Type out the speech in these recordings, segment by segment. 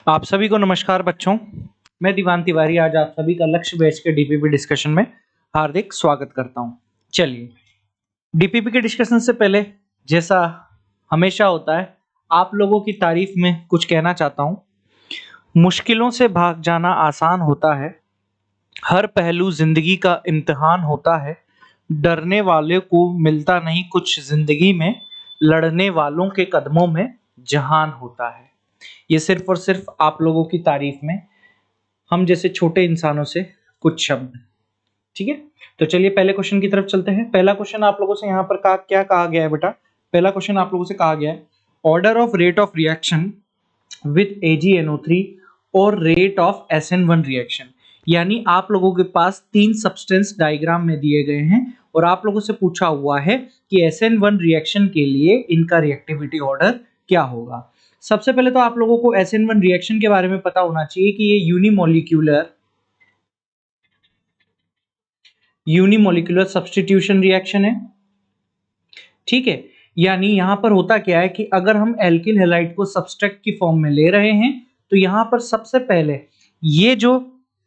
आप सभी को नमस्कार बच्चों। मैं दीवान तिवारी आज आप सभी का लक्ष्य बैच के डीपीपी डिस्कशन में हार्दिक स्वागत करता हूं। चलिए, डीपीपी के डिस्कशन से पहले जैसा हमेशा होता है, आप लोगों की तारीफ में कुछ कहना चाहता हूं। मुश्किलों से भाग जाना आसान होता है, हर पहलू जिंदगी का इम्तिहान होता है। डरने वाले को मिलता नहीं कुछ जिंदगी में, लड़ने वालों के कदमों में जहान होता है। ये सिर्फ और सिर्फ आप लोगों की तारीफ में हम जैसे छोटे इंसानों से कुछ शब्द। ठीक है, तो चलिए पहले क्वेश्चन की तरफ चलते हैं। पहला क्वेश्चन आप लोगों से यहाँ पर क्या कहा गया है बेटा? पहला क्वेश्चन आप लोगों से कहा गया है order of rate of reaction with AgNO3 और रेट ऑफ SN1 रिएक्शन। यानी आप लोगों के पास तीन सब्सटेंस डायग्राम में दिए गए हैं और आप लोगों से पूछा हुआ है कि SN1 रिएक्शन के लिए इनका रिएक्टिविटी ऑर्डर क्या होगा। सबसे पहले तो आप लोगों को SN1 रिएक्शन के बारे में पता होना चाहिए कि ये यूनिमोलिक्यूलर सब्स्टिट्यूशन रिएक्शन है। ठीक है, यानी यहां पर होता क्या है कि अगर हम एल्किल हैलाइड को सब्सट्रैक्ट की फॉर्म में ले रहे हैं तो यहां पर सबसे पहले ये जो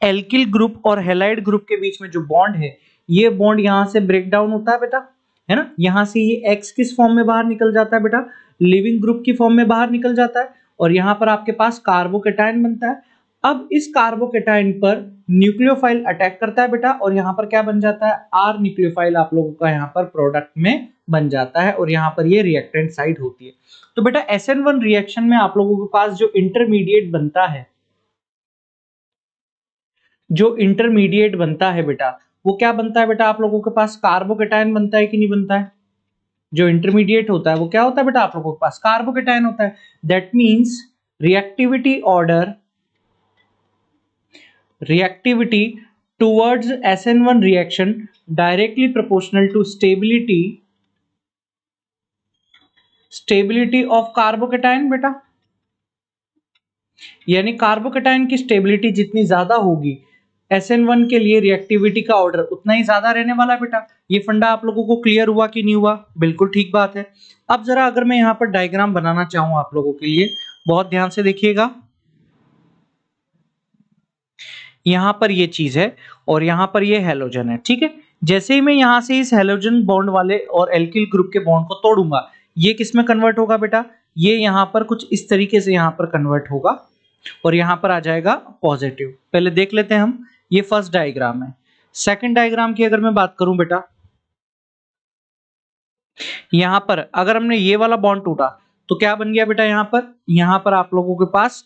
एल्किल ग्रुप और हैलाइड ग्रुप के बीच में जो बॉन्ड है, ये बॉन्ड यहां से ब्रेक डाउन होता है बेटा, है ना। यहां से ये X किस फॉर्म में बाहर निकल जाता है बेटा? लिविंग ग्रुप की फॉर्म में बाहर निकल जाता है और यहां पर आपके पास कार्बोकेटायन बनता है। अब इस कार्बोकेटायन पर न्यूक्लियोफाइल अटैक करता है बेटा और यहां पर क्या बन जाता है? R न्यूक्लियोफाइल आप लोगों का यहां पर प्रोडक्ट में बन जाता है और यहां पर ये रिएक्टेंट साइड होती है। तो बेटा SN1 रिएक्शन में आप लोगों के पास जो इंटरमीडिएट बनता है बेटा, वो क्या बनता है बेटा? आप लोगों के पास कार्बोकेटायन बनता है कि नहीं बनता है? जो इंटरमीडिएट होता है वो क्या होता है बेटा? आप लोगों के पास कार्बोकेटायन होता है। That means reactivity towards SN1 reaction directly proportional to stability of carbocation बेटा। यानी कार्बोकेटायन की स्टेबिलिटी जितनी ज्यादा होगी SN1 के लिए रिएक्टिविटी का ऑर्डर उतना ही ज्यादा रहने वाला है बेटा। ये फंडा आप लोगों को क्लियर हुआ कि नहीं हुआ? बिल्कुल ठीक बात है। अब जरा अगर मैं यहाँ पर डायग्राम बनाना चाहूं आप लोगों के लिए, बहुत ध्यान से देखिएगा। यहाँ पर ये चीज है और यहाँ पर ये हैलोजन है। ठीक है, जैसे ही मैं यहाँ से इस हैलोजन बॉन्ड वाले और एल्किल ग्रुप के बॉन्ड को तोड़ूंगा, ये किस में कन्वर्ट होगा बेटा? ये यहाँ पर कुछ इस तरीके से यहाँ पर कन्वर्ट होगा और यहाँ पर आ जाएगा पॉजिटिव। पहले देख लेते हैं हम, ये फर्स्ट डायग्राम है। सेकंड डायग्राम की अगर मैं बात करूं बेटा, यहाँ पर अगर हमने ये वाला बॉन्ड टूटा तो क्या बन गया बेटा? यहाँ पर आप लोगों के पास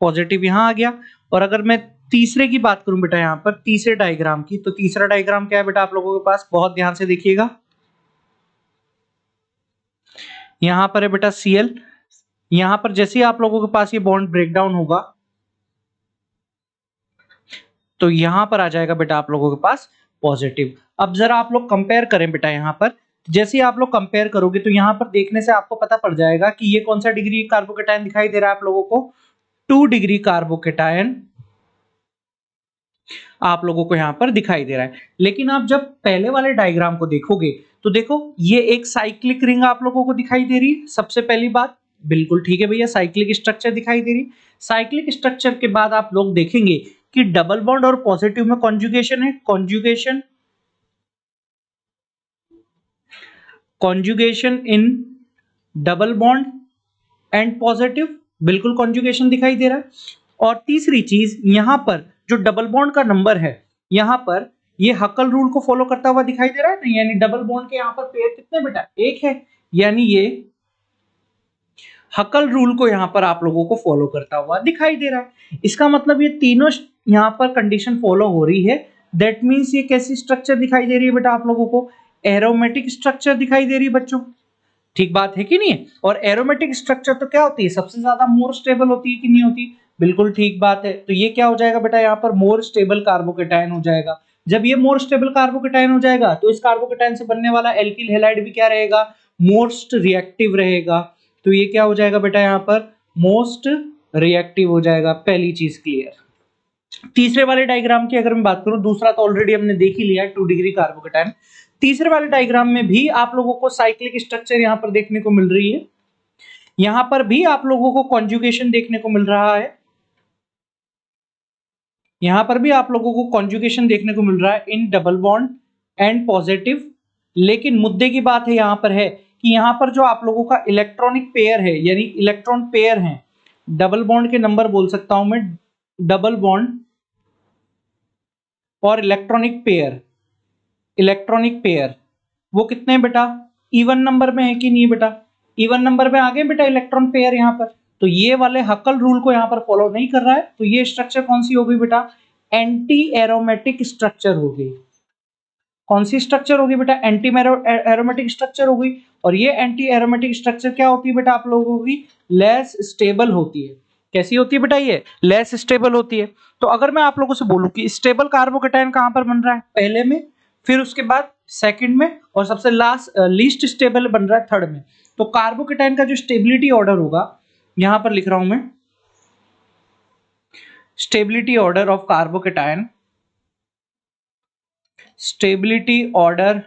पॉजिटिव यहाँ आ गया। और अगर मैं तीसरे की बात करूं बेटा, यहाँ पर तीसरे डायग्राम की, तो तीसरा डायग्राम क्या है बेटा आप लोगों के पास? बहुत ध्यान से देखिएगा। यहाँ पर है बेटा Cl। यहाँ पर जैसे ही आप लोगों के पास ये बॉन्ड ब्रेक डाउन होगा तो यहाँ पर आ जाएगा बेटा आप लोगों के पास पॉजिटिव। अब जरा आप लोग कंपेयर करें बेटा, यहाँ पर जैसे ही आप लोग कंपेयर करोगे तो यहाँ पर देखने से आपको पता पड़ जाएगा कि ये कौन सा डिग्री कार्बोकेटायन दिखाई दे रहा है आप लोगों को? 2 डिग्री कार्बोकेटायन आप लोगों को यहाँ पर दिखाई दे रहा है। लेकिन आप जब पहले वाले डायग्राम को देखोगे तो देखो ये एक साइक्लिक रिंग आप लोगों को दिखाई दे रही है। सबसे पहली बात, बिल्कुल ठीक है भैया, साइक्लिक स्ट्रक्चर दिखाई दे रही। साइक्लिक स्ट्रक्चर के बाद आप लोग देखेंगे कि डबल बॉन्ड और पॉजिटिव में कॉन्जुगेशन है। Conjugation in double bond and positive, बिल्कुल कॉन्जुगेशन दिखाई दे रहा है। और तीसरी चीज, यहां पर जो डबल बॉन्ड का नंबर है, यहां पर ये हकल रूल को फॉलो करता हुआ दिखाई दे रहा है ना। यानी डबल बॉन्ड के यहां पर पेयर कितने बेटा? एक है। यानी ये हकल रूल को यहां पर आप लोगों को फॉलो करता हुआ दिखाई दे रहा है। इसका मतलब ये तीनों यहां पर कंडीशन फॉलो हो रही है। दैट मींस ये कैसी स्ट्रक्चर दिखाई दे रही है बेटा आप लोगों को? एरोमेटिक स्ट्रक्चर दिखाई दे रही है बच्चों। ठीक बात है कि नहीं है? और एरोमेटिक स्ट्रक्चर तो क्या होती है? सबसे ज्यादा मोर स्टेबल होती है कि नहीं होती? बिल्कुल ठीक बात है। तो ये क्या हो जाएगा बेटा? यहाँ पर मोर स्टेबल कार्बोकेटायन हो जाएगा। जब ये मोर स्टेबल कार्बोकेटायन हो जाएगा तो इस कार्बोकेटायन से बनने वाला एल्किल हैलाइड भी क्या रहेगा? मोस्ट रिएक्टिव रहेगा। तो ये क्या हो जाएगा बेटा? यहाँ पर मोस्ट रिएक्टिव हो जाएगा। पहली चीज क्लियर। तीसरे वाले डायग्राम की अगर मैं बात करूं, दूसरा तो ऑलरेडी हमने देख ही लिया, 2 डिग्री कार्बोकेटायन। तीसरे वाले डायग्राम में भी आप लोगों को साइक्लिक स्ट्रक्चर यहां पर देखने को मिल रही है। यहां पर भी आप लोगों को कॉन्जुगेशन देखने को मिल रहा है। यहां पर भी आप लोगों को कॉन्जुगेशन देखने को मिल रहा है in double bond and positive, लेकिन मुद्दे की बात है यहां पर है कि यहां पर जो आप लोगों का इलेक्ट्रॉनिक पेयर है यानी इलेक्ट्रॉन पेयर है, डबल बॉन्ड के नंबर बोल सकता हूं मैं, डबल बॉन्ड और इलेक्ट्रॉनिक पेयर वो कितने हैं बेटा, इवन नंबर में है कि नहीं बेटा, इवन नंबर में आ गए बेटा इलेक्ट्रॉन पेयर यहां पर। तो ये वाले हकल रूल को यहां पर फॉलो नहीं कर रहा है, तो ये स्ट्रक्चर कौन सी हो गई बेटा, एंटी एरोमेटिक स्ट्रक्चर हो गई। कौन सी स्ट्रक्चर होगी बेटा, एंटी एरोमेटिक स्ट्रक्चर होगी। और ये एंटी एरोमेटिक स्ट्रक्चर क्या होती है बेटा आप लोगों की, लेस स्टेबल होती है। कैसी होती है बेटा, ये लेस स्टेबल होती है। तो अगर मैं आप लोगों से बोलूं कि स्टेबल कार्बोकेटायन कहां पर बन रहा है, पहले में, फिर उसके बाद सेकंड में, और सबसे लास्ट लीस्ट स्टेबल बन रहा है थर्ड में। तो कार्बोकेटायन का जो स्टेबिलिटी ऑर्डर होगा, यहां पर लिख रहा हूं मैं, stability order of carbocation, stability order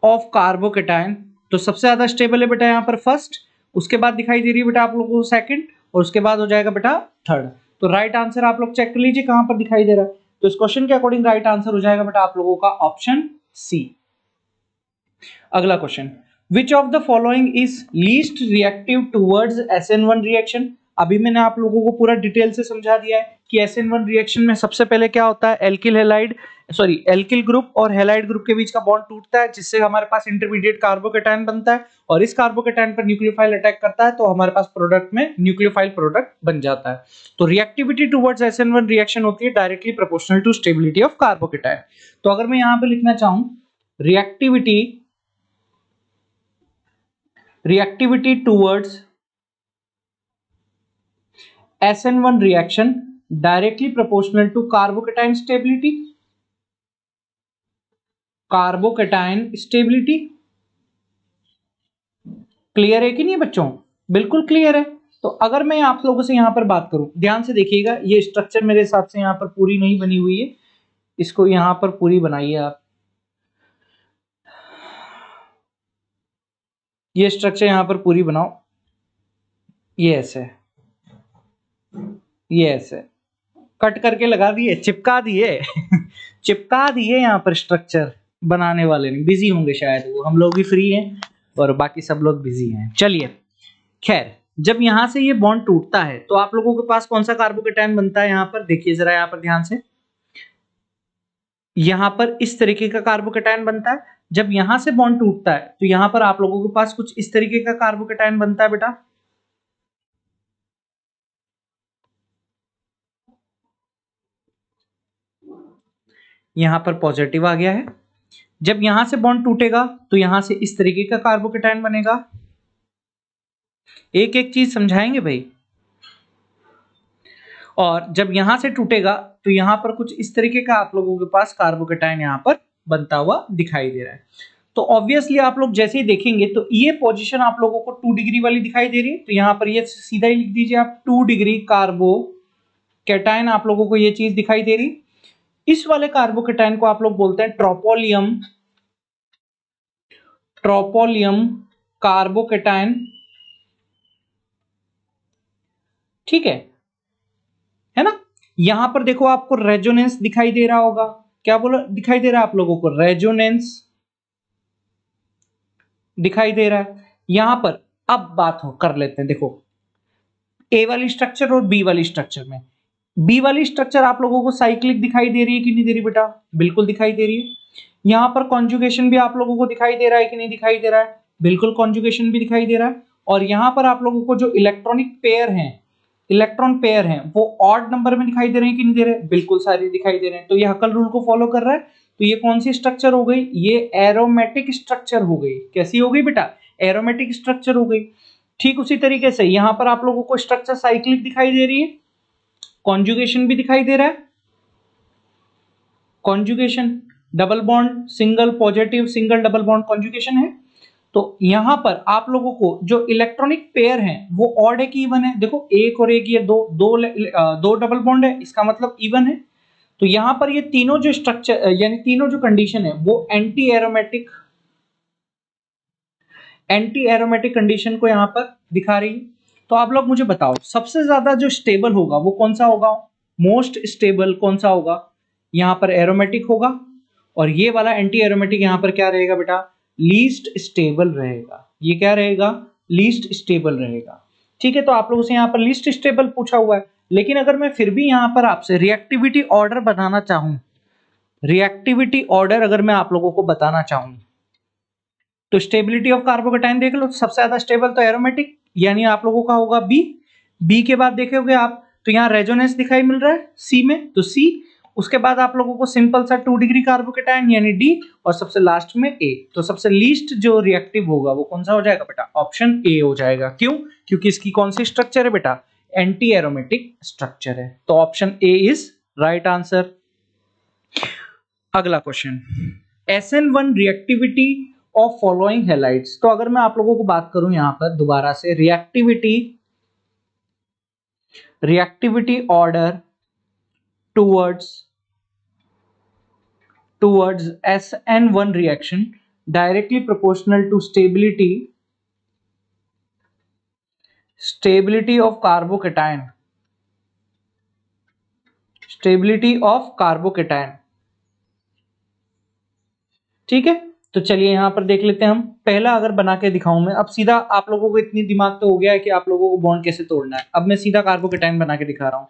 of carbocation. तो सबसे ज्यादा स्टेबल है बेटा यहाँ पर फर्स्ट, उसके बाद दिखाई दे रही है बेटा आप लोगों को सेकंड, और उसके बाद हो जाएगा बेटा थर्ड। तो राइट आंसर आप लोग चेक कर लीजिए कहां पर दिखाई दे रहा है। तो इस क्वेश्चन के अकॉर्डिंग राइट आंसर हो जाएगा बेटा आप लोगों का ऑप्शन सी। अगला question, which of the following is least reactive towards SN1 reaction. अभी मैंने आप लोगों को पूरा डिटेल से समझा दिया है कि SN1 रिएक्शन में सबसे पहले क्या होता है, एल्किल ग्रुप और हैलाइड ग्रुप के बीच का बॉन्ड टूटता है, जिससे हमारे पास इंटरमीडिएट कार्बोकेटायन बनता है, और इस कार्बोकेटायन पर न्यूक्लियोफाइल अटैक करता है, तो हमारे पास प्रोडक्ट में न्यूक्लियोफाइल प्रोडक्ट बन जाता है। तो रिएक्टिविटी टुवर्ड्स SN1 रिएक्शन होती है directly proportional to stability of carbocation. तो अगर मैं यहां पे लिखना चाहूं, reactivity towards SN1 reaction directly proportional to carbocation stability, clear है कि नहीं बच्चों, बिल्कुल क्लियर है। तो अगर मैं आप लोगों से यहां पर बात करूं, ध्यान से देखिएगा, ये स्ट्रक्चर मेरे हिसाब से यहां पर पूरी नहीं बनी हुई है, इसको यहां पर पूरी बनाइए आप। ये स्ट्रक्चर यहां पर पूरी बनाओ, ये ऐसे, ये ऐसे कट करके लगा दिए, चिपका दिए चिपका दिए यहाँ पर स्ट्रक्चर। बनाने वाले नहीं, बिजी होंगे शायद वो, हम लोग भी फ्री हैं और बाकी सब लोग बिजी हैं। चलिए खैर, जब यहां से ये बॉन्ड टूटता है तो आप लोगों के पास कौन सा कार्बोकेटायन बनता है, यहाँ पर देखिए जरा, यहाँ पर ध्यान से, यहाँ पर इस तरीके का कार्बोकेटायन बनता है। जब यहां से बॉन्ड टूटता है तो यहाँ पर आप लोगों के पास कुछ इस तरीके का कार्बोकेटायन बनता है बेटा। यहां पर पॉजिटिव आ गया है। जब यहां से बॉन्ड टूटेगा तो यहां से इस तरीके का कार्बोकेटायन बनेगा। एक एक चीज समझाएंगे भाई। और जब यहां से टूटेगा तो यहां पर कुछ इस तरीके का आप लोगों के पास कार्बोकेटायन यहां पर बनता हुआ दिखाई दे रहा है। तो ऑब्वियसली आप लोग जैसे ही देखेंगे तो ये पोजीशन आप लोगों को 2 डिग्री वाली दिखाई दे रही है, तो यहां पर ये सीधा ही लिख दीजिए आप, 2 डिग्री कार्बोकेटायन आप लोगों को ये चीज दिखाई दे रही। इस वाले कार्बोकेटायन को आप लोग बोलते हैं ट्रोपोलियम कार्बोकेटायन, ठीक है ना। यहां पर देखो आपको रेजोनेंस दिखाई दे रहा होगा, क्या बोला दिखाई दे रहा है आप लोगों को, रेजोनेंस दिखाई दे रहा है। यहां पर अब बात हो कर लेते हैं, देखो ए वाली स्ट्रक्चर और बी वाली स्ट्रक्चर में, बी वाली स्ट्रक्चर आप लोगों को साइक्लिक दिखाई दे रही है कि नहीं दे रही बेटा, बिल्कुल दिखाई दे रही है। यहां पर कॉन्जुगेशन भी आप लोगों को दिखाई दे रहा है कि नहीं दिखाई दे रहा है, बिल्कुल कॉन्जुगेशन भी दिखाई दे रहा है। और यहां पर आप लोगों को जो इलेक्ट्रॉन पेयर हैं वो ऑड नंबर में दिखाई दे रहे हैं कि नहीं दे रहे, बिल्कुल सारे दिखाई दे रहे हैं। तो ये हकल रूल को फॉलो कर रहा है। तो ये कौन सी स्ट्रक्चर हो गई, ये एरोमेटिक स्ट्रक्चर हो गई। कैसी हो गई बेटा, एरोमेटिक स्ट्रक्चर हो गई। ठीक उसी तरीके से यहां पर आप लोगों को स्ट्रक्चर साइक्लिक दिखाई दे रही है, कॉन्जुगेशन भी दिखाई दे रहा है, conjugation double bond single positive single double bond conjugation है। तो यहां पर आप लोगों को जो इलेक्ट्रॉनिक पेयर हैं वो ऑड है कि इवन है, देखो एक और एक, ये दो डबल बॉन्ड है, इसका मतलब इवन है। तो यहां पर ये तीनों जो स्ट्रक्चर यानी तीनों जो कंडीशन है वो एंटी एरोमेटिक कंडीशन को यहां पर दिखा रही है। तो आप लोग मुझे बताओ सबसे ज्यादा जो स्टेबल होगा वो कौन सा होगा, मोस्ट स्टेबल कौन सा होगा, यहाँ पर एरोमेटिक होगा, और ये वाला एंटी एरोमेटिक यहाँ पर क्या रहेगा बेटा, लीस्ट स्टेबल रहेगा। ये क्या रहेगा, लीस्ट स्टेबल रहेगा। ठीक है, तो आप लोगों से यहाँ पर लीस्ट स्टेबल पूछा हुआ है, लेकिन अगर मैं फिर भी यहाँ पर आपसे रिएक्टिविटी ऑर्डर बनाना चाहूं, रिएक्टिविटी ऑर्डर अगर मैं आप लोगों को बताना चाहूं, तो स्टेबिलिटी ऑफ कार्बोकेटाइन देख लो, सबसे ज्यादा स्टेबल तो एरोमेटिक, यानी आप लोगों का होगा बी। बी के बाद देखोगे आप तो यहाँ रेजोनेंस दिखाई मिल रहा है सी में, तो सी। उसके बाद आप लोगों को सिंपल सा 2 डिग्री कार्बोकेटाइन यानी डी, और सबसे लास्ट में ए। तो सबसे लीस्ट जो रिएक्टिव होगा वो कौन सा हो जाएगा बेटा, ऑप्शन ए हो जाएगा। क्यों, क्योंकि इसकी कौन सी स्ट्रक्चर है बेटा, एंटी एरोमेटिक स्ट्रक्चर है। तो option A is right answer. अगला question, SN1 reactivity of following halides. तो अगर मैं आप लोगों को बात करूं यहां पर दोबारा से reactivity order towards SN1 reaction directly proportional to stability of carbocation। ठीक है, तो चलिए यहां पर देख लेते हैं हम। पहला अगर बना के दिखाऊं मैं, अब सीधा आप लोगों को इतनी दिमाग तो हो गया है कि आप लोगों को बॉन्ड कैसे तोड़ना है। अब मैं सीधा कार्बोकेटाइन बना के दिखा रहा हूं।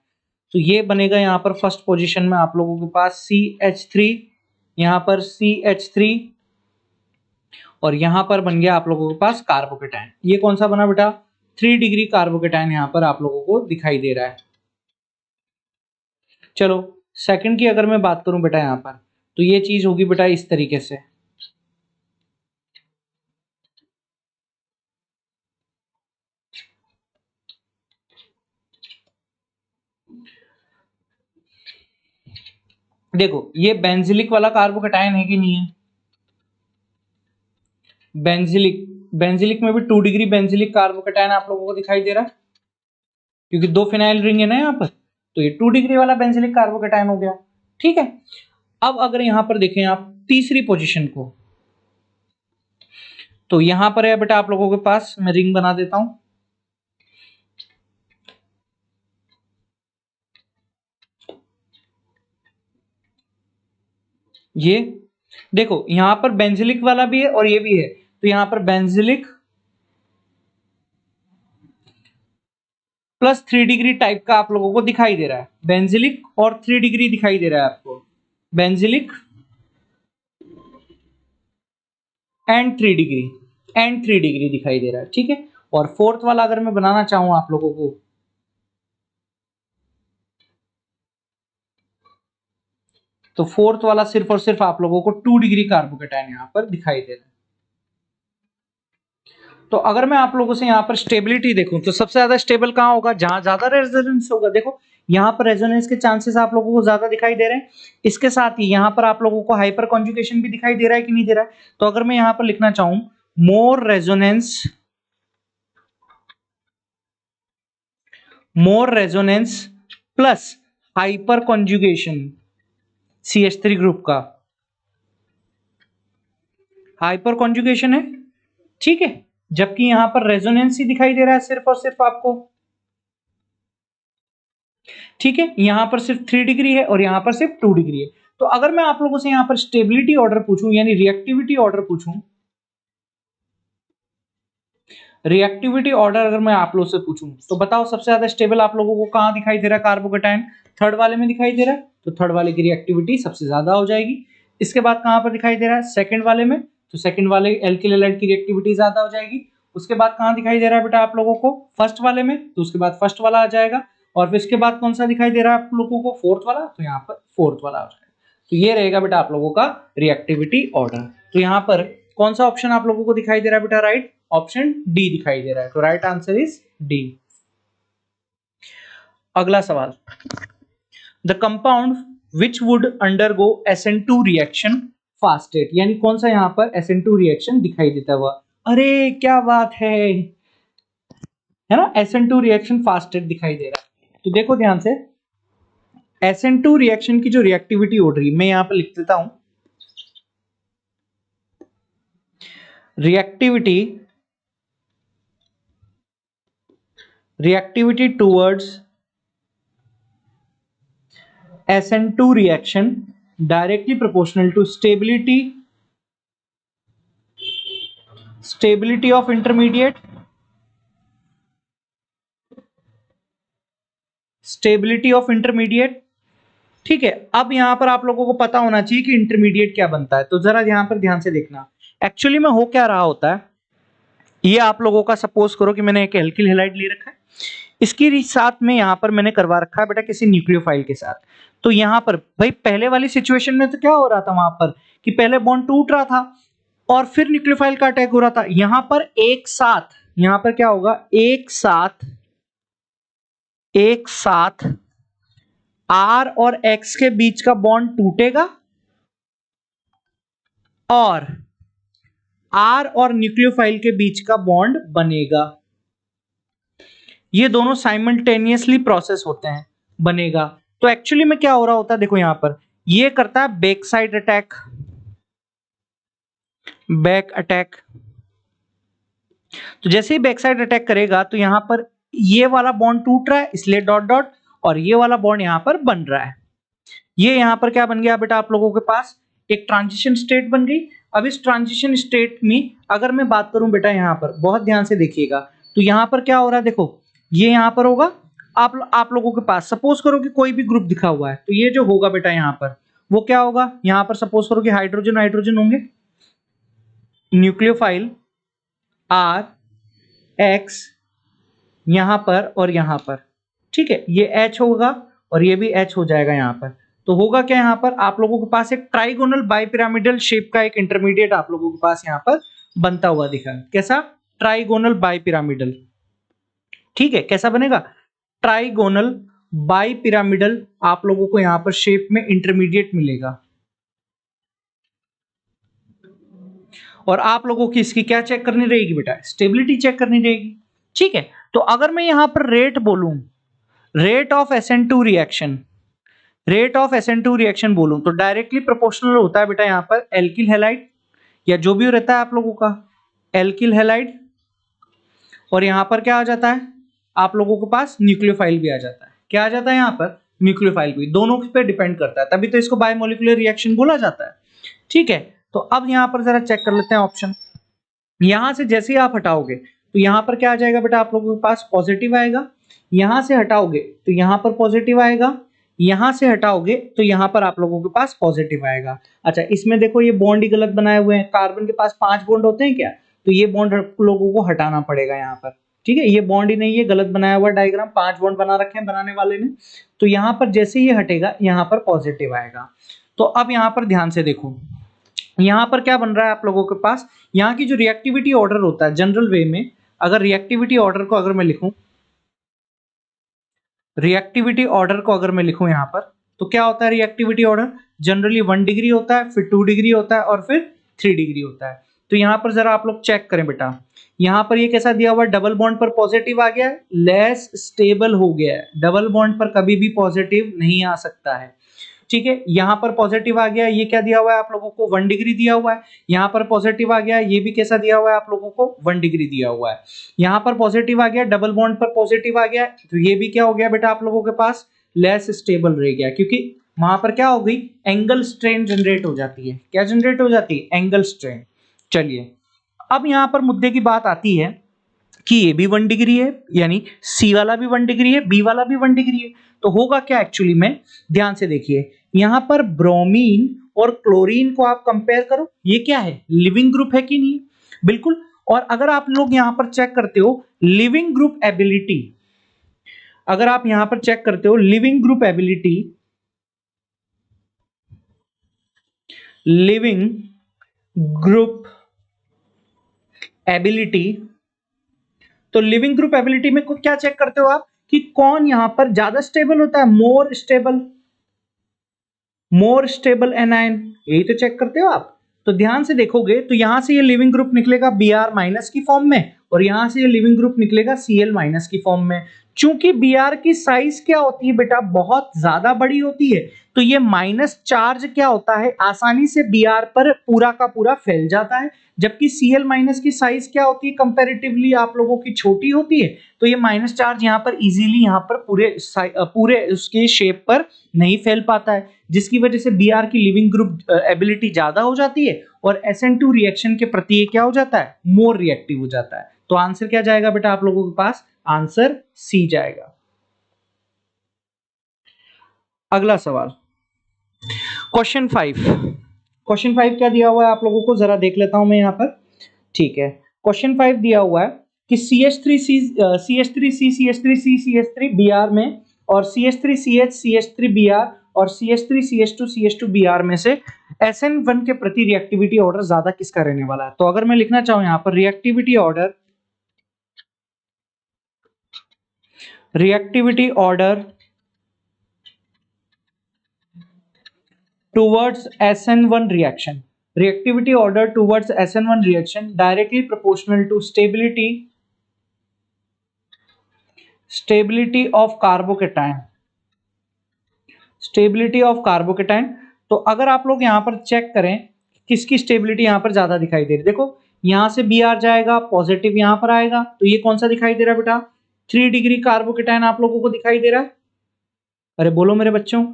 तो ये बनेगा यहाँ पर फर्स्ट पोजीशन में आप लोगों के पास CH3, यहाँ पर CH3, और यहाँ पर बन गया आप लोगों के पास कार्बोकेटाइन। ये कौन सा बना बेटा, 3 डिग्री कार्बोकेटाइन यहाँ पर आप लोगों को दिखाई दे रहा है। चलो सेकंड की अगर मैं बात करूं बेटा यहाँ पर, तो ये चीज होगी बेटा इस तरीके से। देखो ये बेंजिलिक वाला कार्बोकेटाइन है कि नहीं है, बेंजिलिक में भी 2 डिग्री बेंजिलिक कार्बोकेटाइन आप लोगों को दिखाई दे रहा है, क्योंकि 2 फिनाइल रिंग है ना यहाँ पर, तो ये 2 डिग्री वाला बेंजिलिक कार्बोकेटाइन हो गया। ठीक है, अब अगर यहां पर देखें आप तीसरी पोजीशन को, तो यहां पर है बेटा आप लोगों के पास, मैं रिंग बना देता हूं। ये देखो यहां पर बेंजिलिक वाला भी है और ये भी है, तो यहां पर बेंजिलिक प्लस 3 डिग्री टाइप का आप लोगों को दिखाई दे रहा है। बेंजिलिक और 3 डिग्री दिखाई दे रहा है आपको, बेंजिलिक एंड 3 डिग्री दिखाई दे रहा है। ठीक है, और फोर्थ वाला अगर मैं बनाना चाहूं आप लोगों को, तो फोर्थ वाला सिर्फ और सिर्फ आप लोगों को 2 डिग्री कार्बोकेटाइन यहां पर दिखाई दे रहा है। तो अगर मैं आप लोगों से यहाँ पर स्टेबिलिटी देखूं, तो सबसे ज्यादा स्टेबल कहां होगा, जहां ज्यादा रेजोनेंस होगा। देखो यहाँ पर रेजोनेंस के चांसेस आप लोगों को ज्यादा दिखाई दे रहे हैं। इसके साथ ही यहाँ पर आप लोगों को हाइपर कॉन्जुगेशन भी दिखाई दे रहा है कि नहीं दे रहा है। तो अगर मैं यहाँ पर लिखना चाहूं मोर resonance plus hyper conjugation CH3 group का हाइपर कॉन्जुगेशन है। ठीक है, जबकि यहां पर रेजोनेंस ही दिखाई दे रहा है सिर्फ और सिर्फ आपको। ठीक है, यहां पर सिर्फ 3 डिग्री है और यहां पर सिर्फ 2 डिग्री है। तो अगर मैं आप लोगों से यहां पर स्टेबिलिटी ऑर्डर पूछूं यानी रिएक्टिविटी ऑर्डर पूछूं, रिएक्टिविटी ऑर्डर अगर मैं आप लोगों से पूछूं, तो बताओ सबसे ज्यादा स्टेबल आप लोगों को कहां दिखाई दे रहा है कार्बोकेटाइन, थर्ड वाले में दिखाई दे रहा है, तो थर्ड वाले की रिएक्टिविटी सबसे ज्यादा हो जाएगी। इसके बाद कहां पर दिखाई दे रहा है, सेकंड वाले में, तो सेकंड वाले एल्किल हैलाइड की रिएक्टिविटी ज्यादा हो जाएगी। उसके बाद कहां दिखाई दे रहा है बेटा आप लोगों को, फर्स्ट वाले में, तो उसके बाद फर्स्ट वाला आ जाएगा। और फिर इसके बाद कौन सा दिखाई दे रहा है आप लोगों को, फोर्थ वाला, तो यहाँ पर फोर्थ वाला आ जाएगा। तो ये रहेगा बेटा आप लोगों का रिएक्टिविटी ऑर्डर। तो यहाँ पर कौन सा ऑप्शन आप लोगों को दिखाई दे रहा है बेटा, राइट ऑप्शन डी दिखाई दे रहा है। तो राइट आंसर इज डी। अगला सवाल, the compound which would undergo SN2 reaction फास्टेट, यानी कौन सा यहाँ पर SN2 रिएक्शन दिखाई देता हुआ। अरे क्या बात है ना, SN2 रिएक्शन फास्टेट दिखाई दे रहा है। तो देखो ध्यान से, SN2 रिएक्शन की जो रिएक्टिविटी हो रही है, मैं यहां पर लिख देता हूं, reactivity towards SN2 reaction directly proportional to stability of intermediate, stability of intermediate. ठीक है, अब यहां पर आप लोगों को पता होना चाहिए कि इंटरमीडिएट क्या बनता है, तो जरा यहां पर ध्यान से देखना। एक्चुअली में हो क्या रहा होता है, ये आप लोगों का सपोज करो कि मैंने एक एल्किल हैलाइड ले रखा है, इसकी साथ में यहां पर मैंने करवा रखा है बेटा किसी न्यूक्लियोफाइल के साथ। तो यहां पर भाई पहले वाली सिचुएशन में तो क्या हो रहा था वहां पर कि पहले बॉन्ड टूट रहा था और फिर न्यूक्लियोफाइल का अटैक हो रहा था। यहां पर एक साथ, यहां पर क्या होगा, एक साथ R और X के बीच का बॉन्ड टूटेगा और R और न्यूक्लियोफाइल के बीच का बॉन्ड बनेगा। ये दोनों साइमल्टेनियसली प्रोसेस होते हैं, बनेगा। तो एक्चुअली में क्या हो रहा होता है, देखो यहां पर ये करता है back side attack, back attack. तो जैसे ही बैक साइड अटैक करेगा तो यहां पर ये वाला बॉन्ड टूट रहा है, इसलिए डॉट डॉट, और ये वाला बॉन्ड यहां पर बन रहा है। ये यहां पर क्या बन गया बेटा, आप लोगों के पास एक ट्रांजिशन स्टेट बन गई। अब इस ट्रांजिशन स्टेट में अगर मैं बात करूं बेटा, यहां पर बहुत ध्यान से देखिएगा, तो यहां पर क्या हो रहा है, देखो ये यहां पर होगा। आप लोगों के पास सपोज करो कि कोई भी ग्रुप दिखा हुआ है, तो ये जो होगा बेटा यहां पर वो क्या होगा, यहां पर सपोज करो कि हाइड्रोजन हाइड्रोजन होंगे, न्यूक्लियोफाइल R X यहां पर और यहां पर। ठीक है, ये H होगा और ये भी H हो जाएगा यहां पर। तो होगा क्या, यहां पर आप लोगों के पास एक ट्राइगोनल बाइपिरामिडल शेप का एक इंटरमीडिएट आप लोगों के पास यहां पर बनता हुआ दिखा। कैसा, ट्राइगोनल बाइपिरामिडल। ठीक है, कैसा बनेगा, ट्राइगोनल बाइपिरामिडल आप लोगों को यहां पर शेप में इंटरमीडिएट मिलेगा। और आप लोगों की इसकी क्या चेक करनी रहेगी बेटा, स्टेबिलिटी चेक करनी रहेगी। ठीक है, तो अगर मैं यहां पर रेट बोलूं, rate of SN2 reaction, rate of SN2 reaction बोलूं तो डायरेक्टली प्रोपोर्शनल होता है बेटा यहां पर एल्किल हैलाइड या जो भी रहता है आप लोगों का एल्किल हैलाइड, और यहां पर क्या आ जाता है आप लोगों के पास न्यूक्लियोफाइल भी आ जाता है। क्या आ जाता है यहां पर, न्यूक्लियोफाइल भी, दोनों पे डिपेंड करता है, तभी तो इसको बायोमोलिकुलर रिएक्शन बोला जाता है। ठीक है, तो अब यहां पर जरा चेक कर लेते हैं ऑप्शन। यहां से जैसे ही आप हटाओगे तो यहां पर क्या आ जाएगा बेटा, आप लोगों के पास पॉजिटिव आएगा। यहां से हटाओगे तो यहां पर पॉजिटिव आएगा, यहां से हटाओगे तो यहां पर आप लोगों के पास पॉजिटिव आएगा। अच्छा, इसमें देखो ये बॉन्ड ही गलत बनाए हुए हैं, कार्बन के पास 5 बॉन्ड होते हैं क्या, तो ये बॉन्ड लोगों को हटाना पड़ेगा यहां पर। ठीक है, ये बॉन्ड ही नहीं है, गलत बनाया हुआ डायग्राम, 5 बॉन्ड बना रखे हैं बनाने वाले ने। तो यहां पर जैसे ये हटेगा यहां पर पॉजिटिव आएगा। तो अब यहां पर ध्यान से देखो, यहां पर क्या बन रहा है आप लोगों के पास, यहां की जो रिएक्टिविटी ऑर्डर होता है जनरल वे में, अगर रिएक्टिविटी ऑर्डर को अगर मैं लिखूं, रिएक्टिविटी ऑर्डर को अगर मैं लिखूं यहां पर, तो क्या होता है रिएक्टिविटी ऑर्डर, जनरली 1 डिग्री होता है, फिर 2 डिग्री होता है और फिर 3 डिग्री होता है। तो यहां पर जरा आप लोग चेक करें बेटा, यहां पर ये कैसा दिया हुआ है, डबल बॉन्ड पर पॉजिटिव आ गया है, लेस स्टेबल हो गया है, डबल बॉन्ड पर कभी भी पॉजिटिव नहीं आ सकता है। ठीक है, यहां पर पॉजिटिव आ गया, ये क्या दिया हुआ है आप लोगों को, 1 डिग्री दिया हुआ है। यहां पर पॉजिटिव आ गया, ये भी कैसा दिया हुआ है आप लोगों को, 1 डिग्री दिया हुआ है। यहां पर पॉजिटिव आ गया, डबल बॉन्ड पर पॉजिटिव आ गया, तो ये भी क्या हो गया बेटा आप लोगों के पास, लेस स्टेबल रह गया, क्योंकि वहां पर क्या हो गई, एंगल स्ट्रेन जनरेट हो जाती है। क्या जनरेट हो जाती है, एंगल स्ट्रेन। चलिए, अब यहां पर मुद्दे की बात आती है कि ये भी 1 डिग्री है, यानी सी वाला भी 1 डिग्री है, बी वाला भी 1 डिग्री है। तो होगा क्या एक्चुअली में, ध्यान से देखिए, यहां पर ब्रोमीन और क्लोरीन को आप कंपेयर करो, ये क्या है, लिविंग ग्रुप है कि नहीं, बिल्कुल। और अगर आप लोग यहां पर चेक करते हो लिविंग ग्रुप एबिलिटी, अगर आप यहां पर चेक करते हो leaving group ability, leaving group ability, तो लिविंग ग्रुप एबिलिटी में क्या चेक करते हो आप कि कौन यहां पर ज्यादा स्टेबल होता है, मोर स्टेबल एनायन, यही तो चेक करते हो आप। तो ध्यान से देखोगे तो यहां से ये लिविंग ग्रुप निकलेगा Br माइनस की फॉर्म में, और यहां से ये लिविंग ग्रुप निकलेगा Cl माइनस की फॉर्म में। चूंकि Br की साइज क्या होती है बेटा, बहुत ज्यादा बड़ी होती है, तो ये माइनस चार्ज क्या होता है, आसानी से Br पर पूरा का पूरा फैल जाता है, जबकि Cl माइनस की साइज क्या होती है कंपैरेटिवली आप लोगों की छोटी होती है, तो ये माइनस चार्ज यहाँ पर इजीली यहाँ पर पूरे उसके शेप पर नहीं फैल पाता है, जिसकी वजह से Br की लिविंग ग्रुप एबिलिटी ज्यादा हो जाती है और SN2 रिएक्शन के प्रति ये क्या हो जाता है, मोर रिएक्टिव हो जाता है। तो आंसर क्या जाएगा बेटा आप लोगों के पास, आंसर सी जाएगा। अगला सवाल क्वेश्चन 5। क्वेश्चन 5 क्या दिया हुआ है आप लोगों को, जरा देख लेता हूं मैं यहाँ पर। ठीक है, क्वेश्चन 5 दिया हुआ है कि CH3CCH3CCH3Br में और CH3CH3Br और CH3CH2CH2Br में से SN1 के प्रति रिएक्टिविटी ऑर्डर ज्यादा किसका रहने वाला है। तो अगर मैं लिखना चाहूं यहाँ पर reactivity order towards SN1 reaction, reactivity order towards SN1 reaction directly proportional to stability of carbocation। तो अगर आप लोग यहाँ पर चेक करें किसकी स्टेबिलिटी यहाँ पर ज्यादा दिखाई दे रही, देखो यहाँ से Br जाएगा पॉजिटिव यहाँ पर आएगा, तो ये कौन सा दिखाई दे रहा है बेटा, 3 डिग्री कार्बोकेटाइन आप लोगों को दिखाई दे रहा है। अरे बोलो मेरे बच्चों,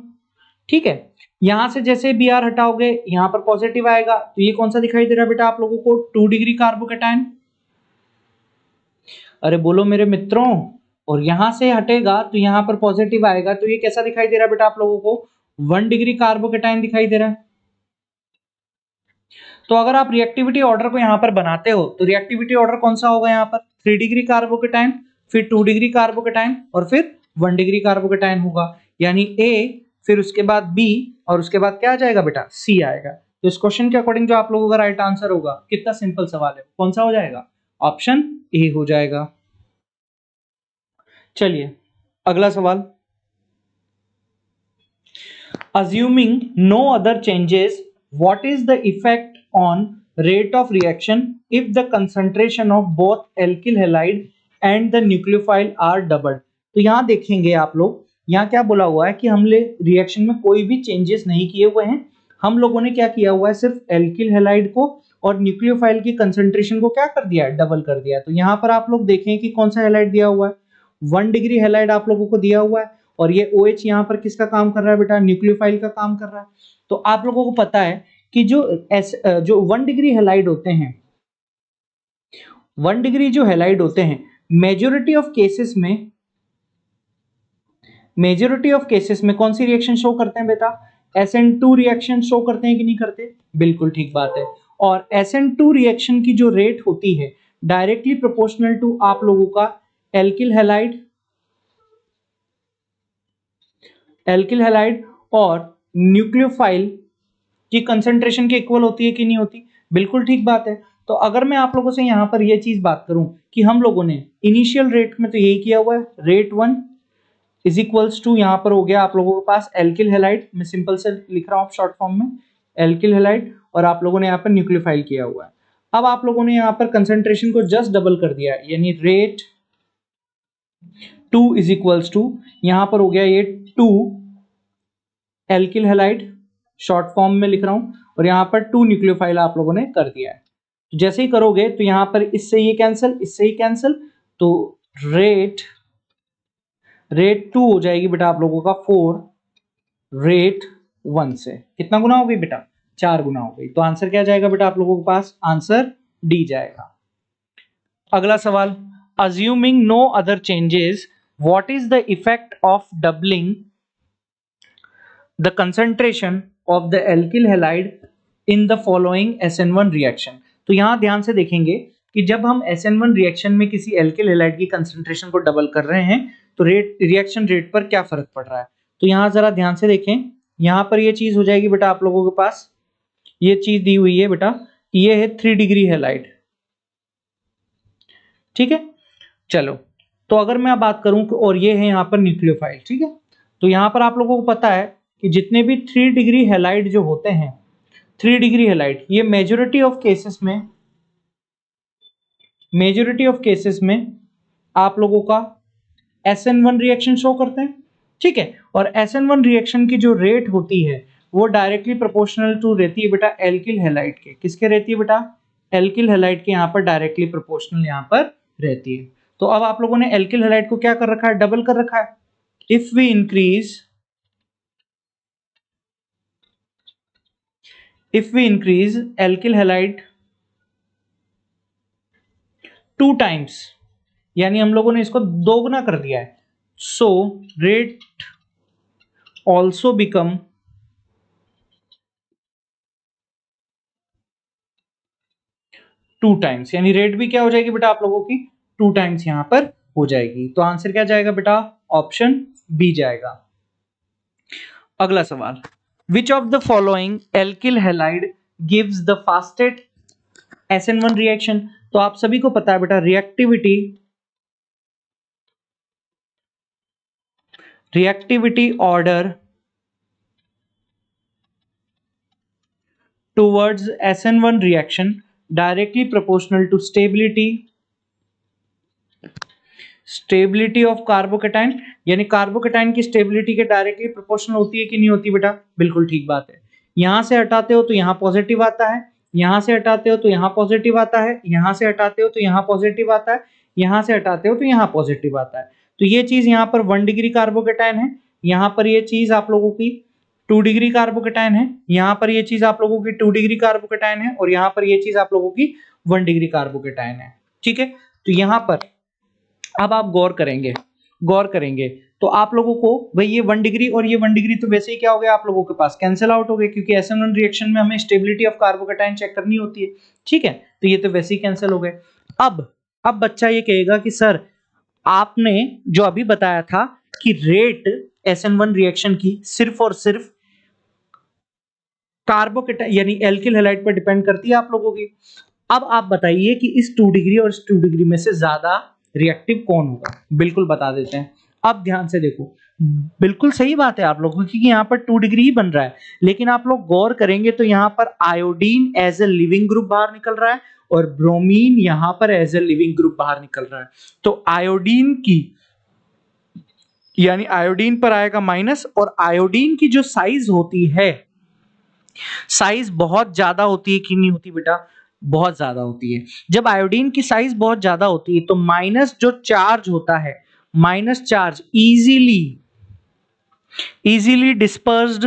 ठीक है। यहां से जैसे Br हटाओगे यहां पर पॉजिटिव आएगा, तो ये कौन सा दिखाई दे रहा है बेटा आप लोगों को, 2 डिग्री कार्बोकेटाइन। अरे बोलो मेरे मित्रों, और यहां से हटेगा तो यहां पर पॉजिटिव आएगा, तो ये कैसा दिखाई दे रहा है बेटा आप लोगों को, 1 डिग्री कार्बोकेटाइन दिखाई दे रहा है। तो अगर आप रिएक्टिविटी ऑर्डर को यहां पर बनाते हो तो रिएक्टिविटी ऑर्डर कौन सा होगा, यहाँ पर 3 डिग्री कार्बोकेटाइन, फिर 2 डिग्री कार्बोकेटाइन और फिर 1 डिग्री कार्बोकेटाइन होगा, यानी ए, फिर उसके बाद बी और उसके बाद क्या आ जाएगा बेटा, सी आएगा। तो इस क्वेश्चन के अकॉर्डिंग जो आप लोगों का राइट आंसर होगा, कितना सिंपल सवाल है, कौन सा हो जाएगा, ऑप्शन ए हो जाएगा। चलिए अगला सवाल, assuming no other changes, what is the effect on rate of reaction if the concentration of both alkyl halide and the nucleophile are doubled। तो यहां देखेंगे आप लोग, यहाँ क्या बोला हुआ है कि हमने रिएक्शन में कोई भी चेंजेस नहीं किए हुए हैं, हम लोगों ने क्या किया हुआ है, सिर्फ एल्किल हैलाइड को और न्यूक्लियोफाइल की कंसंट्रेशन को क्या कर दिया है, डबल कर दिया है। तो यहाँ पर आप लोग देखें कि कौन सा हैलाइड दिया हुआ है, 1 डिग्री हैलाइड आप लोगों को दिया हुआ है, और ये OH यहाँ पर किसका काम कर रहा है बेटा, न्यूक्लियोफाइल का काम कर रहा है। तो आप लोगों को पता है कि जो 1 डिग्री हैलाइड होते हैं, 1 डिग्री जो हैलाइड होते हैं, मेजॉरिटी ऑफ केसेस में कौन सी रिएक्शन शो करते हैं बेटा, SN2 रिएक्शन शो करते हैं कि नहीं करते, बिल्कुल ठीक बात है। और SN2 रिएक्शन की जो रेट होती है डायरेक्टली प्रोपोर्शनल टू आप लोगों का एल्किल हैलाइड और न्यूक्लियोफाइल की कंसंट्रेशन के इक्वल होती है कि नहीं होती, बिल्कुल ठीक बात है। तो अगर मैं आप लोगों से यहां पर यह चीज बात करूं कि हम लोगों ने इनिशियल रेट में तो यही किया हुआ है, रेट 1 इज इक्वल्स टू, यहां पर हो गया आप लोगों के पास एल्किल हैलाइड, मैं सिंपल से लिख रहा हूं शॉर्ट फॉर्म में एल्किल हैलाइड, और आप लोगों ने यहाँ पर न्यूक्लियोफाइल किया हुआ है। अब आप लोगों ने यहाँ पर कंसंट्रेशन को जस्ट डबल कर दिया है, यानी रेट 2 इज इक्वल्स टू, यहां पर हो गया ये 2 एल्किल हैलाइड, शॉर्ट फॉर्म में लिख रहा हूं, और यहां पर 2 न्यूक्लियोफाइल आप लोगों ने कर दिया है। जैसे ही करोगे तो यहां पर इससे ये कैंसिल, इससे ही कैंसिल, तो रेट 2 हो जाएगी बेटा आप लोगों का 4 रेट 1 से, कितना गुना हो गई बेटा, 4 गुना हो गई। तो आंसर क्या जाएगा बेटा आप लोगों के पास, आंसर डी जाएगा। अगला सवाल, assuming no other changes, what is the effect of doubling the concentration of the alkyl halide in the following SN1 reaction। तो यहां ध्यान से देखेंगे कि जब हम SN1 रिएक्शन में किसी एल्किल हैलाइड की कंसंट्रेशन को डबल कर रहे हैं तो रिएक्शन रेट पर क्या फर्क पड़ रहा है। तो यहां जरा ध्यान से देखें, यहां पर ये चीज हो जाएगी बेटा आप लोगों के पास, ये चीज दी हुई है बेटा, ये है 3 डिग्री हैलाइड, ठीक है। चलो तो अगर मैं बात करूं और ये है यहाँ पर न्यूक्लियोफाइल, ठीक है। तो यहां पर आप लोगों को पता है कि जितने भी 3 डिग्री हैलाइड जो होते हैं, 3 डिग्री हैलाइड, ये मेजॉरिटी ऑफ केसेस में आप लोगों का SN1 रिएक्शन शो करते हैं, ठीक है। और SN1 रिएक्शन की जो रेट होती है वो डायरेक्टली प्रोपोर्शनल टू रहती है बेटा एल्किल हैलाइड के, किसके रहती है बेटा, एल्किल हैलाइड के यहाँ पर डायरेक्टली प्रोपोर्शनल यहाँ पर रहती है। तो अब आप लोगों ने एल्किल हैलाइड को क्या कर रखा है, डबल कर रखा है। If we increase alkyl halide 2 times, यानी हम लोगों ने इसको दोगुना कर दिया है, so rate also become 2 times, यानी रेट भी क्या हो जाएगी बेटा आप लोगों की 2 टाइम्स यहां पर हो जाएगी। तो आंसर क्या जाएगा बेटा, ऑप्शन बी जाएगा। अगला सवाल, which of the following alkyl halide gives the fastest SN1 reaction. तो आप सभी को पता है बेटा reactivity order towards SN1 reaction directly proportional to stability of carbocation, यानी कार्बोकेटाइन की स्टेबिलिटी के डायरेक्टली प्रोपोर्शनल होती है कि नहीं होती बेटा, बिल्कुल ठीक बात है। यहां से हटाते हो तो यहां पॉजिटिव आता है, यहां से हटाते हो तो यहां पॉजिटिव आता है, यहां से हटाते हो तो यहां पॉजिटिव आता है, यहां से हटाते हो तो यहां पॉजिटिव आता है। तो ये चीज यहां पर 1 डिग्री कार्बोकेटाइन है, यहां पर ये चीज आप लोगों की 2 डिग्री कार्बोकेटाइन है, यहां पर ये चीज आप लोगों की 2 डिग्री कार्बोकेटाइन है, और यहां पर ये चीज आप लोगों की 1 डिग्री कार्बोकेटाइन है। ठीक है, तो यहां पर अब आप गौर करेंगे तो आप लोगों को भाई ये 1 डिग्री और ये 1 डिग्री तो वैसे ही क्या हो गया आप लोगों के पास, कैंसिल आउट हो गए, क्योंकि SN1 रिएक्शन में हमें स्टेबिलिटी ऑफ कार्बोकेटाइन चेक करनी होती है। ठीक है, तो ये तो वैसे ही कैंसिल हो गए। अब बच्चा ये कहेगा कि सर आपने जो अभी बताया था कि रेट SN1 रिएक्शन की सिर्फ और सिर्फ कार्बोकेटाइन यानी एल्किल हैलाइड पर डिपेंड करती है आप लोगों की। अब आप बताइए कि इस 2 डिग्री और इस 2 डिग्री में से ज्यादा रिएक्टिव कौन होगा, बिल्कुल बता देते हैं। अब ध्यान से देखो, बिल्कुल सही बात है आप लोगों की कि यहाँ पर 2 डिग्री ही बन रहा है, लेकिन आप लोग गौर करेंगे तो यहाँ पर iodine as a leaving group बाहर निकल रहा है और ब्रोमीन यहाँ पर एज ए लिविंग ग्रुप बाहर निकल रहा है। तो आयोडीन की यानी आयोडीन पर आएगा माइनस, और आयोडीन की जो साइज होती है, साइज बहुत ज्यादा होती है कि नहीं होती बेटा, बहुत ज्यादा होती है। जब आयोडीन की साइज बहुत ज्यादा होती है तो माइनस जो चार्ज होता है, minus charge easily dispersed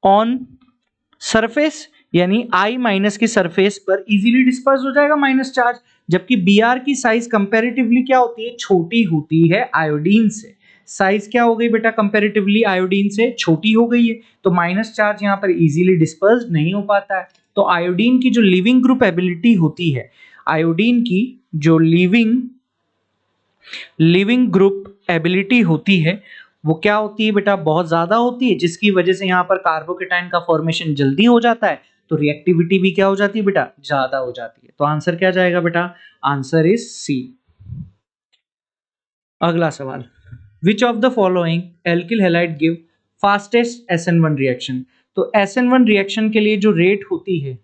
on surface, यानी आई माइनस की सरफेस पर इजीली डिस्पर्स हो जाएगा माइनस चार्ज। जबकि Br की साइज कंपैरेटिवली क्या होती है, छोटी होती है आयोडीन से। साइज क्या हो गई बेटा, कंपैरेटिवली आयोडीन से छोटी हो गई है, तो माइनस चार्ज यहां पर इजीली डिस्पर्स नहीं हो पाता है। तो आयोडीन की जो लिविंग ग्रुप एबिलिटी होती है, आयोडीन की जो लिविंग ग्रुप एबिलिटी होती है वो क्या होती है बेटा, बहुत ज्यादा होती है, जिसकी वजह से यहाँ पर कार्बोकेटाइन का फॉर्मेशन जल्दी हो जाता है, तो रिएक्टिविटी भी क्या हो जाती है बेटा, ज्यादा हो जाती है। तो आंसर क्या जाएगा बेटा, आंसर इज सी। अगला सवाल, which of the following alkyl halide give fastest SN1 reaction. तो SN1 रिएक्शन के लिए जो रेट होती है,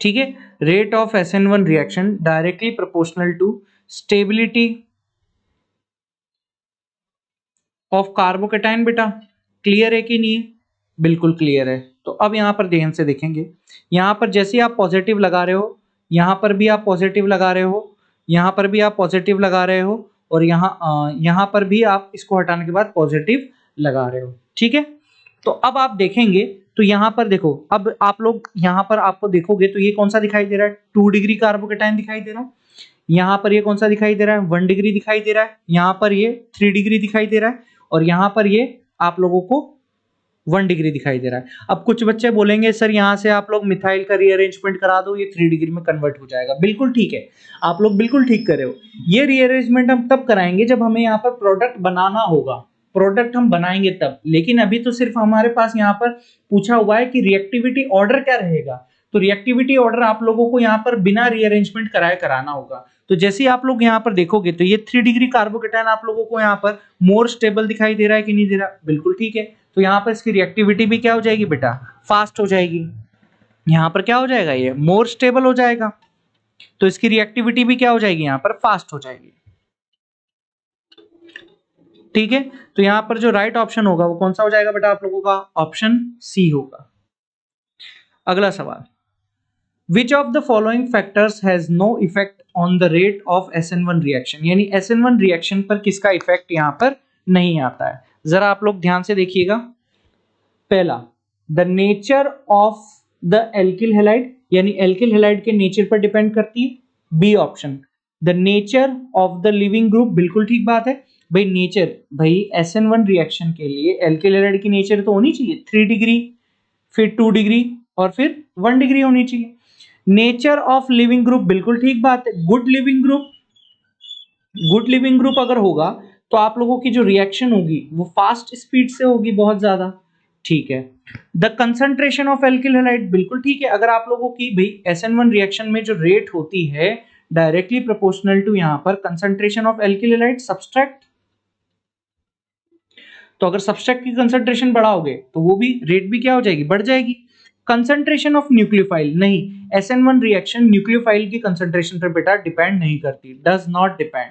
ठीक है, rate of SN1 reaction directly proportional to stability of carbocation. बेटा क्लियर है कि नहीं है, बिल्कुल क्लियर है। तो अब यहां पर ध्यान से देखेंगे, यहां पर जैसे आप पॉजिटिव लगा रहे हो, यहां पर भी आप पॉजिटिव लगा रहे हो, यहां पर भी आप पॉजिटिव लगा रहे हो, और यहां पर भी आप इसको हटाने के बाद पॉजिटिव लगा रहे हो। ठीक है, तो अब आप देखेंगे तो यहां पर देखो, अब आप लोग यहां पर आपको देखोगे तो ये कौन सा दिखाई दे रहा है, 2 डिग्री कार्बोकेटाइन दिखाई दे रहा है। यहां पर ये कौन सा दिखाई दे रहा है, 1 डिग्री दिखाई दे रहा है। यहां पर ये 3 डिग्री दिखाई दे रहा है, और यहां पर ये आप लोगों को 1 डिग्री दिखाई दे रहा है। अब कुछ बच्चे बोलेंगे सर यहां से आप लोग मिथाइल का रीअरेंजमेंट करा दो, ये 3 डिग्री में कन्वर्ट हो जाएगा। बिल्कुल ठीक है, आप लोग बिल्कुल ठीक कर रहे हो। ये रीअरेंजमेंट हम तब कराएंगे जब हमें यहाँ पर प्रोडक्ट बनाना होगा, प्रोडक्ट हम बनाएंगे तब। लेकिन अभी तो सिर्फ हमारे पास यहाँ पर पूछा हुआ है कि रिएक्टिविटी ऑर्डर क्या रहेगा, तो रिएक्टिविटी ऑर्डर आप लोगों को यहाँ पर बिना रीअरेंजमेंट कराए कराना होगा। तो जैसे ही आप लोग यहाँ पर देखोगे तो ये 3 डिग्री कार्बोकेटाइन आप लोगों को यहाँ पर मोर स्टेबल दिखाई दे रहा है कि नहीं दे रहा, बिल्कुल ठीक है। तो यहाँ पर इसकी रिएक्टिविटी भी क्या हो जाएगी बेटा, फास्ट हो जाएगी। यहाँ पर क्या हो जाएगा, ये मोर स्टेबल हो जाएगा, तो इसकी रिएक्टिविटी भी क्या हो जाएगी, यहाँ पर फास्ट हो जाएगी। ठीक है, तो यहाँ पर जो राइट ऑप्शन होगा वो कौन सा हो जाएगा बेटा आप लोगों का, ऑप्शन सी होगा। अगला सवाल, which of the following factors has no effect on the rate of SN1 reaction, यानी SN1 रिएक्शन पर किसका इफेक्ट यहां पर नहीं आता है। जरा आप लोग ध्यान से देखिएगा। पहला, the nature of the alkyl halide, यानी एल्किल हैलाइड के नेचर पर डिपेंड करती है। B option, the nature of the leaving group, बिल्कुल ठीक बात है भाई, नेचर भाई SN1 रिएक्शन के लिए एल्किल हैलाइड की नेचर तो होनी चाहिए 3 डिग्री, फिर 2 डिग्री और फिर 1 डिग्री होनी चाहिए। नेचर ऑफ लिविंग ग्रुप, बिल्कुल ठीक बात है, good leaving group, good leaving group अगर होगा तो आप लोगों की जो रिएक्शन होगी वो फास्ट स्पीड से होगी, बहुत ज्यादा, ठीक है। The concentration of alkyl halide, बिल्कुल ठीक है, अगर आप लोगों की भाई SN1 रिएक्शन में जो रेट होती है डायरेक्टली प्रोपोर्शनल टू यहां पर concentration of alkyl halide subtract, तो अगर सब्सट्रैक्ट की कंसंट्रेशन बढ़ाओगे तो वो भी रेट भी क्या हो जाएगी, बढ़ जाएगी। कंसंट्रेशन ऑफ न्यूक्लियोफाइल, नहीं, SN1 रिएक्शन न्यूक्लियोफाइल की कंसंट्रेशन पर बेटा डिपेंड नहीं करती, डज नॉट डिपेंड,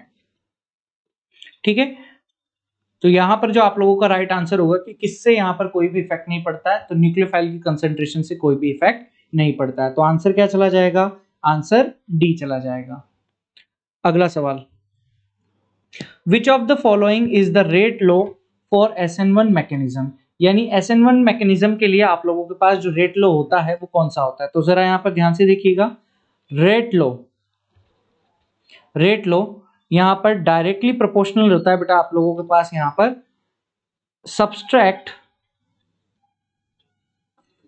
ठीक है। तो यहां पर जो आप लोगों का राइट आंसर होगा कि किससे यहां पर कोई भी इफेक्ट नहीं पड़ता है, तो न्यूक्लियोफाइल की कंसंट्रेशन से कोई भी इफेक्ट नहीं पड़ता है। तो आंसर क्या चला जाएगा, आंसर डी चला जाएगा। अगला सवाल, which of the following is the rate low for SN1 mechanism, यानी SN1 मैकेनिज्म के लिए आप लोगों के पास जो रेट लो होता है वो कौन सा होता है। तो जरा यहां पर ध्यान से देखिएगा, रेट लो, रेट लो यहां पर डायरेक्टली प्रोपोर्शनल होता है बेटा आप लोगों के पास यहां पर सब्सट्रैक्ट,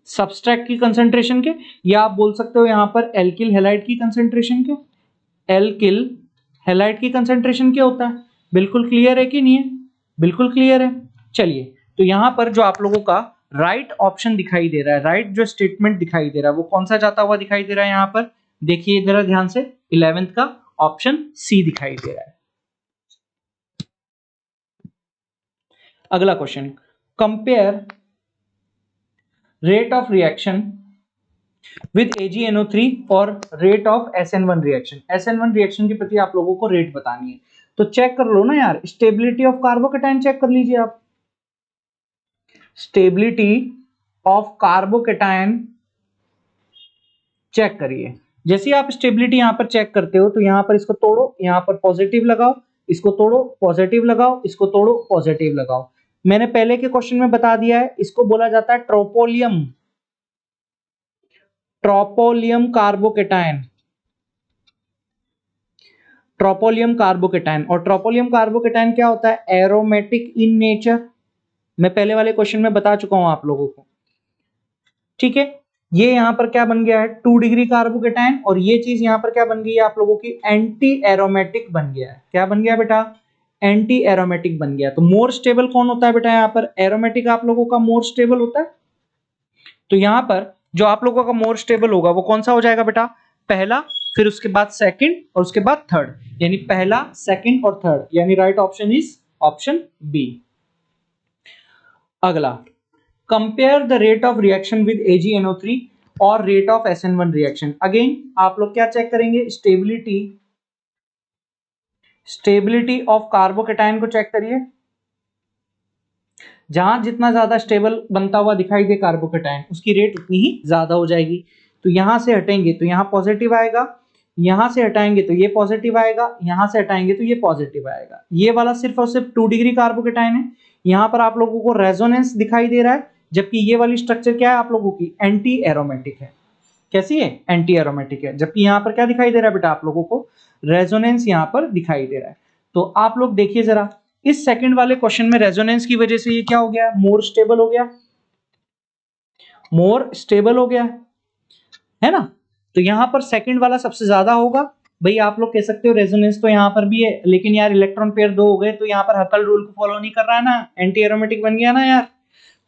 सब्सट्रैक्ट की कंसंट्रेशन के, या आप बोल सकते हो यहां पर एल्किल हैलाइड की कंसंट्रेशन के, एल्किल हैलाइड की कंसंट्रेशन क्या होता है। बिल्कुल क्लियर है कि नहीं है, बिल्कुल क्लियर है। चलिए, तो यहां पर जो आप लोगों का राइट ऑप्शन दिखाई दे रहा है, राइट जो स्टेटमेंट दिखाई दे रहा है वो कौन सा जाता हुआ दिखाई दे रहा है, यहां पर देखिए जरा ध्यान से, 11th का ऑप्शन सी दिखाई दे रहा है। अगला question, compare rate of reaction with AgNO3 और rate of SN1 reaction. SN1 reaction के प्रति आप लोगों को रेट बतानी है, तो चेक कर लो ना यार, स्टेबिलिटी ऑफ कार्बोकेटाइन चेक कर लीजिए आप, स्टेबिलिटी ऑफ कार्बोकेटाइन चेक करिए। जैसे आप स्टेबिलिटी यहां पर चेक करते हो तो यहां पर इसको तोड़ो, यहां पर पॉजिटिव लगाओ, इसको तोड़ो पॉजिटिव लगाओ, इसको तोड़ो पॉजिटिव लगाओ। मैंने पहले के क्वेश्चन में बता दिया है, इसको बोला जाता है ट्रोपोलियम, ट्रोपोलियम कार्बोकेटाइन, ट्रोपोलियम कार्बोकेटाइन। और ट्रोपोलियम कार्बोकेटाइन क्या होता है, एरोमेटिक इन नेचर, मैं पहले वाले क्वेश्चन में बता चुका हूं आप लोगों को, ठीक है। ये यहां पर क्या बन गया है, 2 डिग्री कार्बोकेटाइन, और ये चीज यहां पर क्या बन गई है आप लोगों की, एंटी एरोमेटिक बन गया है। क्या बन गया बेटा, एंटी एरोमेटिक बन गया। तो मोर स्टेबल कौन होता है बेटा, यहां पर एरोमेटिक आप लोगों का मोर स्टेबल होता है। तो यहां पर जो आप लोगों का मोर स्टेबल होगा वो कौन सा हो जाएगा बेटा, पहला, फिर उसके बाद सेकंड और उसके बाद थर्ड, यानी पहला सेकंड और थर्ड, यानी right option is option B. अगला, compare the rate of reaction with AgNO3 और rate of SN1 reaction. Again आप लोग क्या चेक करेंगे, स्टेबिलिटी, स्टेबिलिटी ऑफ कार्बोकेटाइन को चेक करिए, जहां जितना ज्यादा स्टेबल बनता हुआ दिखाई दे कार्बोकेटाइन उसकी रेट उतनी ही ज्यादा हो जाएगी। तो यहां से हटेंगे तो यहां पॉजिटिव आएगा, यहां से हटाएंगे तो ये पॉजिटिव आएगा, यहां से हटाएंगे तो ये पॉजिटिव आएगा। ये वाला सिर्फ और सिर्फ 2 डिग्री कार्बोकेटाइन है। यहां पर आप लोगों को रेजोनेंस दिखाई दे रहा है, जबकि ये वाली स्ट्रक्चर क्या है आप लोगों की, एंटी एरोमेटिक है। कैसी है, एंटी एरोमेटिक है। जबकि यहां पर क्या दिखाई दे रहा है बेटा आप लोगों को, रेजोनेंस यहां पर दिखाई दे रहा है। तो आप लोग देखिए जरा, इस सेकंड वाले क्वेश्चन में रेजोनेंस की वजह से ये क्या हो गया, मोर स्टेबल हो गया, मोर स्टेबल हो गया, है ना। तो यहां पर सेकंड वाला सबसे ज्यादा होगा। भाई आप लोग कह सकते हो रेजोनेंस तो यहां पर भी है, लेकिन यार इलेक्ट्रॉन पेयर 2 हो गए तो यहां पर हकल रूल को फॉलो नहीं कर रहा है ना, एंटी एरोमेटिक बन गया ना यार।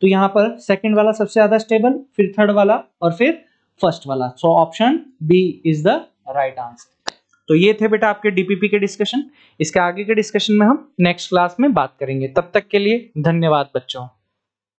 तो यहां पर सेकंड वाला सबसे ज्यादा स्टेबल, फिर थर्ड वाला और फिर फर्स्ट वाला। So option B is the right answer. तो ये थे बेटा आपके डीपीपी के डिस्कशन। इसके आगे के डिस्कशन में हम नेक्स्ट क्लास में बात करेंगे। तब तक के लिए धन्यवाद बच्चों।